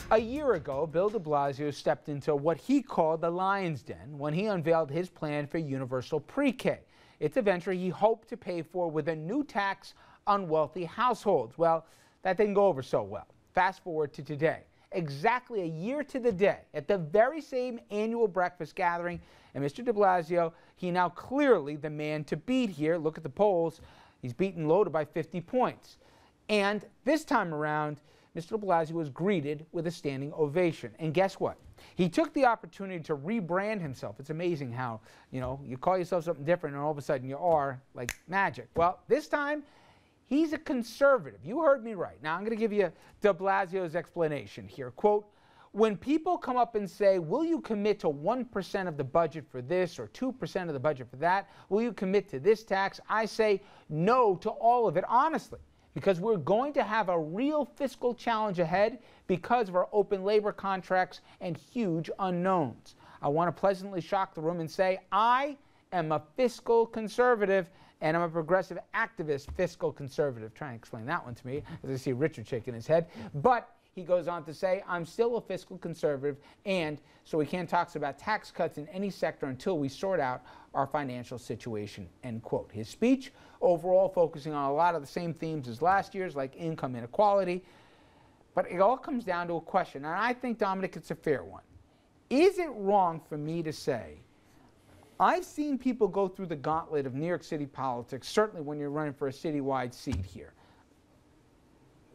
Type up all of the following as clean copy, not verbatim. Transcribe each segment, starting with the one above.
A year ago, Bill de Blasio stepped into what he called the lion's den when he unveiled his plan for universal pre-K. It's a venture he hoped to pay for with a new tax on wealthy households. Well, that didn't go over so well. Fast forward to today, exactly a year to the day, at the very same annual breakfast gathering, and Mr. de Blasio, he now clearly the man to beat here. Look at the polls. He's beaten Loda by 50 points. And this time around, Mr. de Blasio was greeted with a standing ovation. And guess what? He took the opportunity to rebrand himself. It's amazing how, you call yourself something different and all of a sudden you are like magic. Well, this time, he's a conservative. You heard me right. Now, I'm going to give you de Blasio's explanation here. Quote, when people come up and say, will you commit to 1% of the budget for this or 2% of the budget for that? Will you commit to this tax? I say no to all of it, honestly, because we're going to have a real fiscal challenge ahead because of our open labor contracts and huge unknowns. I want to pleasantly shock the room and say I am a fiscal conservative and I'm a progressive activist fiscal conservative. Try and explain that one to me as I see Richard shaking his head. But he goes on to say, I'm still a fiscal conservative, and so he can't talk about tax cuts in any sector until we sort out our financial situation, end quote. His speech, overall, focusing on a lot of the same themes as last year's, like income inequality. But it all comes down to a question, and I think, Dominic, it's a fair one. Is it wrong for me to say, I've seen people go through the gauntlet of New York City politics, certainly when you're running for a citywide seat here.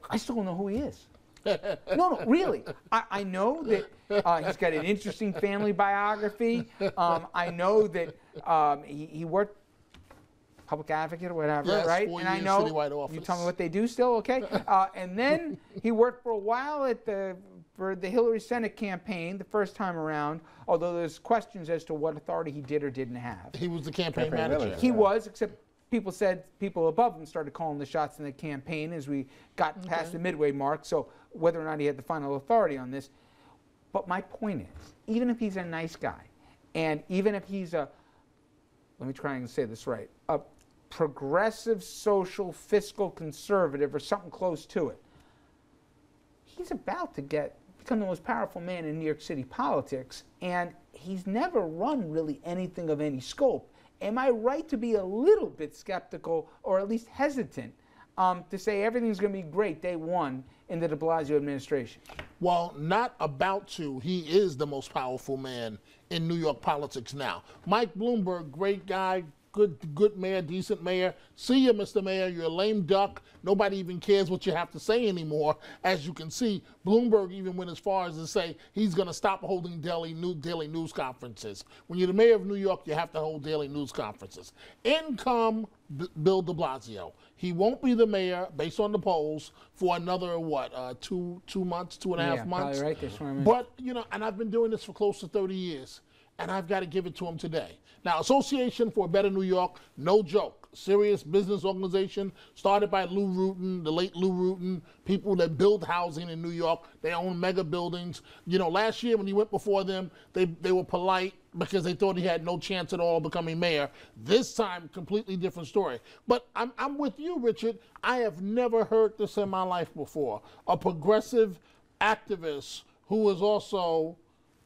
I still don't know who he is. No, really. I know that he's got an interesting family biography. I know that he worked public advocate or whatever, yes, right? 4 And years I know citywide office. You tell me what they do still, okay? And then he worked for a while for the Hillary Senate campaign the first time around, although there's questions as to what authority he did or didn't have. He was the campaign manager. He was, except people above him started calling the shots in the campaign as we got past the midway mark, so whether or not he had the final authority on this. But my point is, even if he's a nice guy, and even if he's let me try and say this right, a progressive social fiscal conservative or something close to it, he's about to become the most powerful man in New York City politics, and he's never run really anything of any scope. Am I right to be a little bit skeptical or at least hesitant to say everything's going to be great day one in the de Blasio administration? Well, not about to. He is the most powerful man in New York politics now. Mike Bloomberg, great guy, good mayor, decent mayor. See you, Mr. Mayor. You're a lame duck. Nobody even cares what you have to say anymore. As you can see, Bloomberg even went as far as to say he's going to stop holding daily news conferences. When you're the mayor of New York, you have to hold daily news conferences. In come Bill de Blasio. He won't be the mayor, based on the polls, for another, what, 2 months, 2.5 months? Probably right. That's what I mean. But, and I've been doing this for close to 30 years. And I've got to give it to him today. Now, Association for a Better New York, no joke, serious business organization started by Lou Rutan, the late Lou Rutan, people that build housing in New York. They own mega buildings. Last year when he went before them, they were polite because they thought he had no chance at all of becoming mayor. This time, completely different story. But I'm with you, Richard. I have never heard this in my life before. A progressive activist who is also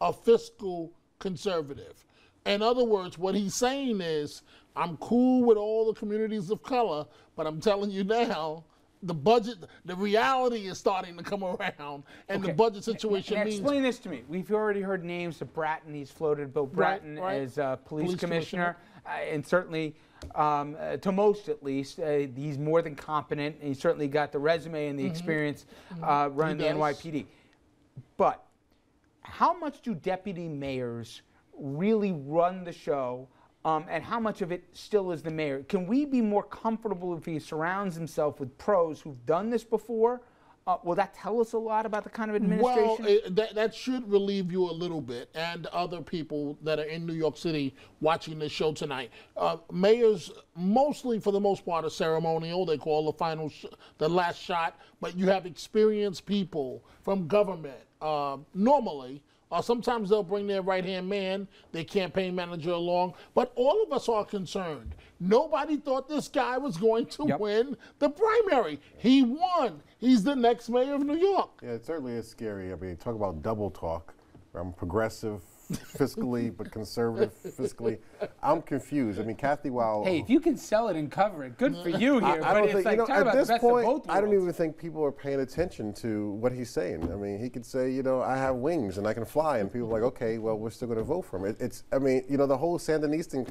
a fiscal conservative. In other words, what he's saying is, I'm cool with all the communities of color, but I'm telling you now, the budget, the reality is starting to come around, and the budget situation means... Explain this to me. We've already heard names of Bratton. He's floated Bill Bratton as police commissioner. And certainly, to most at least, he's more than competent. And he's certainly got the resume and the experience running the NYPD. But how much do deputy mayors really run the show, and how much of it still is the mayor? Can we be more comfortable if he surrounds himself with pros who've done this before? Will that tell us a lot about the kind of administration? Well, that should relieve you a little bit, and other people that are in New York City watching this show tonight. Mayors, mostly for the most part, are ceremonial. They call the last shot, but you have experienced people from government, normally, or sometimes they'll bring their right-hand man, their campaign manager along. But all of us are concerned. Nobody thought this guy was going to win the primary. He won. He's the next mayor of New York. Yeah, it certainly is scary. I mean, talk about double talk. I'm progressive fiscally, but conservative fiscally. I'm confused. I mean, Kathy, while hey, if you can sell it and cover it, good for you here. I don't think, at this point, I don't worlds. even think people are paying attention to what he's saying. I mean, he could say, I have wings and I can fly, and people are like, okay, well, we're still going to vote for him. I mean, the whole Sandinistan,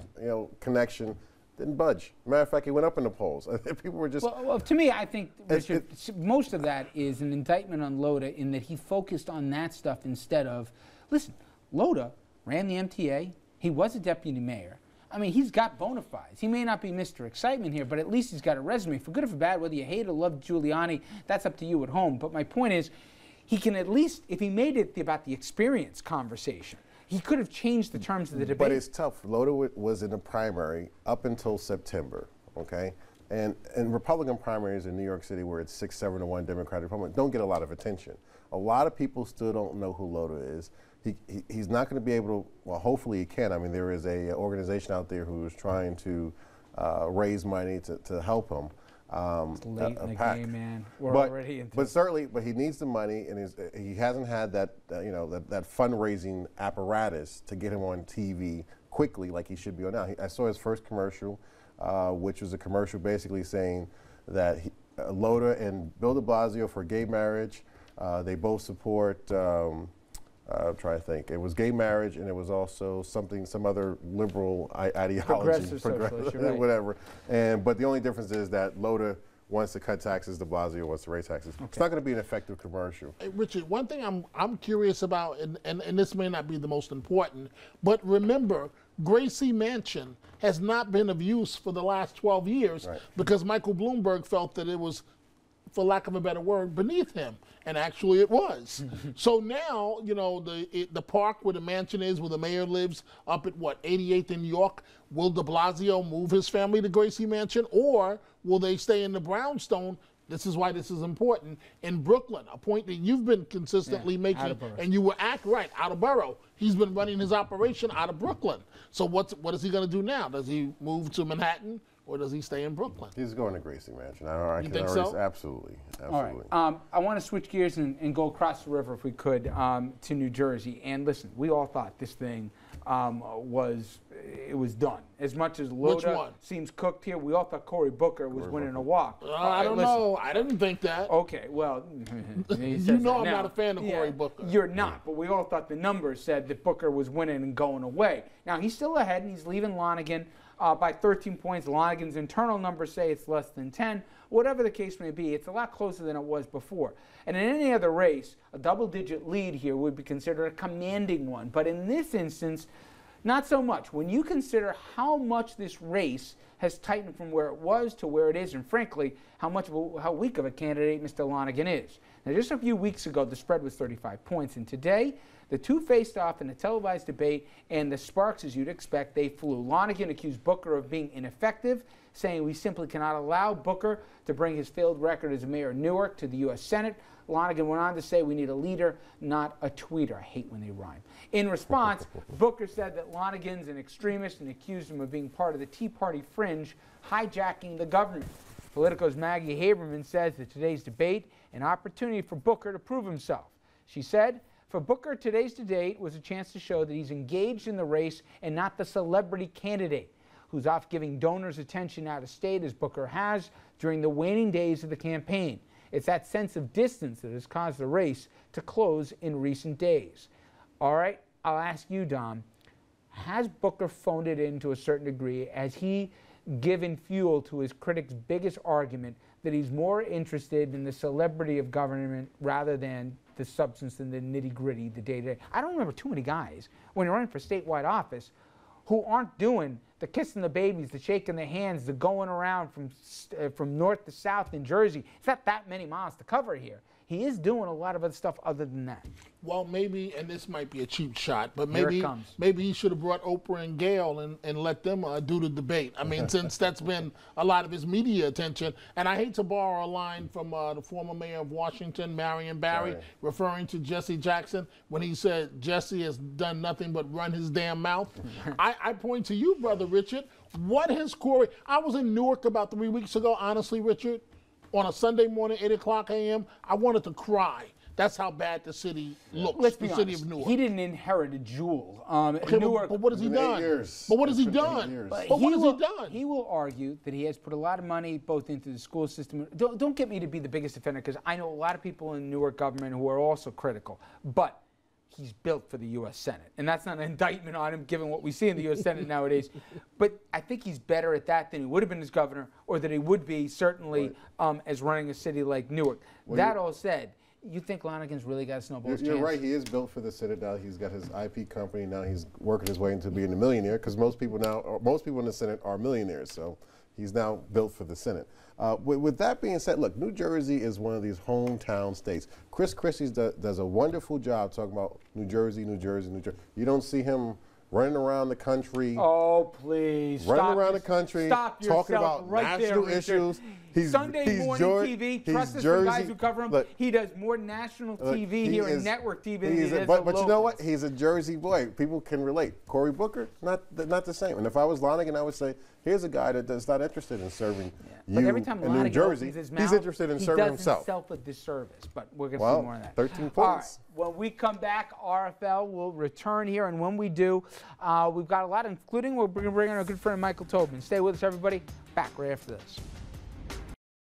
connection didn't budge. Matter of fact, he went up in the polls. People were just. Well, to me, I think, Richard, most of that is an indictment on Loda in that he focused on that stuff instead of, listen, Loda ran the MTA. He was a deputy mayor. I mean, he's got bona fides. He may not be Mr. Excitement here, but at least he's got a resume. For good or for bad, whether you hate or love Giuliani, that's up to you at home. But my point is, he can at least, if he made it about the experience conversation, he could have changed the terms of the debate. But it's tough. Loda was in the primary up until September, okay? And Republican primaries in New York City, where it's 6-7 to 1 Democratic Republican, don't get a lot of attention. A lot of people still don't know who Loda is. He's not going to be able to, well, hopefully he can. I mean, there is a organization out there who is trying to raise money to help him. It's late in the game, man. We're already into it. But he needs the money, and he hasn't had that that fundraising apparatus to get him on TV quickly like he should be on now. I saw his first commercial, which was a commercial basically saying that Loda and Bill de Blasio for gay marriage. They both support. I'm trying to think. It was gay marriage, and it was also some other liberal ideology, progressive, right. whatever. But the only difference is that Loda wants to cut taxes, de Blasio wants to raise taxes. Okay. It's not going to be an effective commercial. Hey, Richard, one thing I'm curious about, and this may not be the most important, but remember, Gracie Mansion has not been of use for the last 12 years because Michael Bloomberg felt that it was, for lack of a better word, beneath him. And actually it was. So now, the park where the mansion is, where the mayor lives, up at 88th in New York, will de Blasio move his family to Gracie Mansion, or will they stay in the brownstone? This is why this is important. In Brooklyn, a point that you've been consistently making, and you were out of borough. He's been running his operation out of Brooklyn. So what is he going to do now? Does he move to Manhattan, or does he stay in Brooklyn? He's going to Gracie Mansion. You think so? Absolutely. All right. I want to switch gears and go across the river, if we could, to New Jersey. And listen, we all thought this thing was done. As much as Loda seems cooked here, we all thought Cory Booker was winning a walk. I don't know. I didn't think that. Okay, well, I'm not a fan of Cory Booker. You're not, but we all thought the numbers said that Booker was winning and going away. Now, he's still ahead, and he's leaving Lonegan by 13 points. Lonegan's internal numbers say it's less than 10. Whatever the case may be, it's a lot closer than it was before. And in any other race, a double-digit lead here would be considered a commanding one. But in this instance, not so much. When you consider how much this race has tightened from where it was to where it is, and frankly, how weak of a candidate Mr. Lonegan is. Now, just a few weeks ago, the spread was 35 points, and today, the two faced off in a televised debate, and the sparks, as you'd expect, they flew. Lonegan accused Booker of being ineffective, saying we simply cannot allow Booker to bring his failed record as mayor of Newark to the U.S. Senate. Lonegan went on to say we need a leader, not a tweeter. I hate when they rhyme. In response, Booker said that Lonegan's an extremist and accused him of being part of the Tea Party fringe, hijacking the government. Politico's Maggie Haberman says that today's debate an opportunity for Booker to prove himself. She said, for Booker, today's debate was a chance to show that he's engaged in the race and not the celebrity candidate who's off giving donors attention out of state as Booker has during the waning days of the campaign. It's that sense of distance that has caused the race to close in recent days. All right, I'll ask you, Dom, has Booker phoned it in to a certain degree? Has he given fuel to his critics' biggest argument that he's more interested in the celebrity of government rather than the substance and the nitty-gritty, the day-to-day? I don't remember too many guys, when you're running for statewide office, who aren't doing the kissing the babies, the shaking the hands, the going around from north to south in Jersey. It's not that many miles to cover here. he is doing a lot of other stuff other than that. Well, maybe, and this might be a cheap shot, but Here it maybe comes. he should have brought Oprah and Gail and let them do the debate. I mean, since that's been a lot of his media attention. And I hate to borrow a line from the former mayor of Washington, Marion Barry, Sorry. referring to Jesse Jackson when he said Jesse has done nothing but run his damn mouth. I point to you, Brother Richard. What has Cory? I was in Newark about 3 weeks ago, honestly, Richard, on a Sunday morning, 8 o'clock a.m. I wanted to cry. That's how bad the city looks. Let's be the honest. City of Newark. He didn't inherit a jewel. Okay, Newark, but what has he It's been 8 done? years. But what has he It's been 8 done? years. But what has he done? He will argue that he has put a lot of money both into the school system. Don't get me to be the biggest defender, because I know a lot of people in Newark government who are also critical. But he's built for the U.S. Senate. And that's not an indictment on him, given what we see in the U.S. Senate nowadays. But I think he's better at that than he would have been as governor, or that he would be, certainly, as running a city like Newark. Well, that all said, you think Lonegan's really got a snowball's chance? You're right. He is built for the city now. He's got his IP company now. He's working his way into being a millionaire, because most people in the Senate are millionaires. So he's now built for the Senate. With that being said, look, New Jersey is one of these hometown states. Chris Christie does a wonderful job talking about New Jersey, New Jersey, New Jersey. You don't see him running around the country. Oh, please. Running around the country, talking about right national there, issues. Sunday morning TV, trust us for guys who cover him. Look, he does more national TV here in network TV than he does but you know what? locals. He's a Jersey boy. People can relate. Cory Booker, not the same. And if I was Lonegan, I would say, here's a guy that's not interested in serving But you every time in New Lonegan Jersey. opens his mouth, He's interested in serving himself. He does himself a disservice, but we're going to Well, see more of that. 13 All right, points. when we come back, RFL will return here, and when we do, we've got a lot, including we're going to bring in our good friend Michael Tobin. Stay with us, everybody. Back right after this.